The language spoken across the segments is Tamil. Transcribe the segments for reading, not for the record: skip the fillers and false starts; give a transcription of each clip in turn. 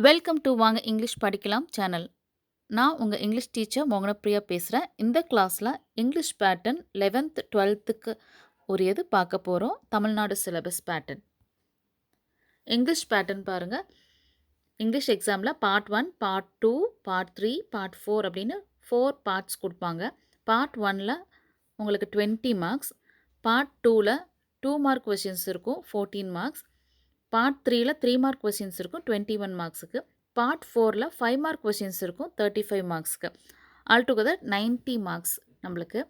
வெல்கம் டு வாங்க இங்கிலீஷ் படிக்கலாம் சேனல். நான் உங்கள் இங்கிலீஷ் டீச்சர் மோகனப்பிரியா பேசுகிறேன். இந்த கிளாஸில் இங்கிலீஷ் பேட்டர்ன் 11th 12th உரியது பார்க்க போகிறோம். Tamil Nadu syllabus pattern. English pattern பாருங்கள். இங்கிலீஷ் எக்ஸாமில் பார்ட் 1, பார்ட் 2, பார்ட் 3, பார்ட் 4 அப்படின்னு 4 பார்ட்ஸ் கொடுப்பாங்க. பார்ட் 1ல் உங்களுக்கு 20 மார்க்ஸ், பார்ட் 2ல் 2 மார்க் கொஷின்ஸ் இருக்கும் 14 மார்க்ஸ், பார்ட் 3ல் 3 மார்க் கொஷின்ஸ் இருக்கும் 21 மார்க்ஸுக்கு, பார்ட் 4ல் 5 மார்க் கொஷின்ஸ் இருக்கும் 35 மார்க்ஸ்க்கு. ஆல்டுகெதர் 90 மார்க்ஸ் நம்மளுக்கு.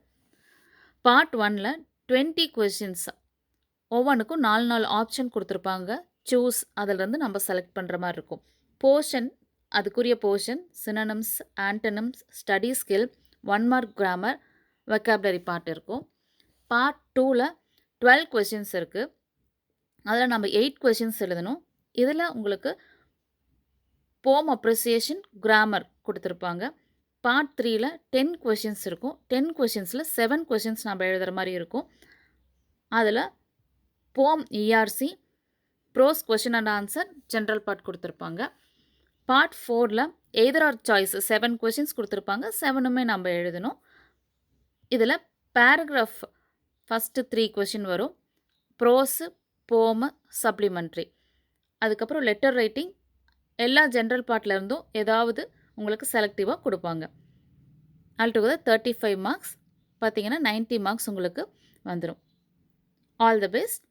பார்ட் 1ல் 20 கொஷின்ஸ், ஒவ்வொன்றுக்கும் 4 ஆப்ஷன் கொடுத்துருப்பாங்க. சூஸ், அதிலிருந்து நம்ம செலக்ட் பண்ணுற மாதிரி இருக்கும். போர்ஷன், அதுக்குரிய portion synonyms, antonyms, study skill, 1 mark grammar, vocabulary part இருக்கும். பார்ட் 2ல் 12 கொஷின்ஸ் இருக்குது. அதில் நம்ம 8 கொஷின்ஸ் எழுதணும். இதில் உங்களுக்கு போம் அப்ரிசியேஷன், கிராமர் கொடுத்துருப்பாங்க. பார்ட் 3ல் 10 கொஷின்ஸ் இருக்கும். 10 கொஷின்ஸில் 7 கொஷின்ஸ் நம்ம எழுதுகிற மாதிரி இருக்கும். அதில் போம் இஆர்சி, prose question and answer, general part கொடுத்துருப்பாங்க. பார்ட் 4ல் எய்தர் ஆர் சாய்ஸ் 7 கொஷின்ஸ் கொடுத்துருப்பாங்க. 7மே நம்ம எழுதணும். இதில் பேராகிராஃப் ஃபஸ்ட்டு 3 கொஷின் வரும். Prose, poem, supplementary. அதுக்கப்புறம் லெட்டர் ரைட்டிங், எல்லா ஜென்ரல் பார்ட்லேருந்தும் ஏதாவது உங்களுக்கு செலக்டிவாக கொடுப்பாங்க. ஆல்டுகெதர் 35 மார்க்ஸ், பார்த்தீங்கன்னா 90 மார்க்ஸ் உங்களுக்கு வந்துடும். All the best.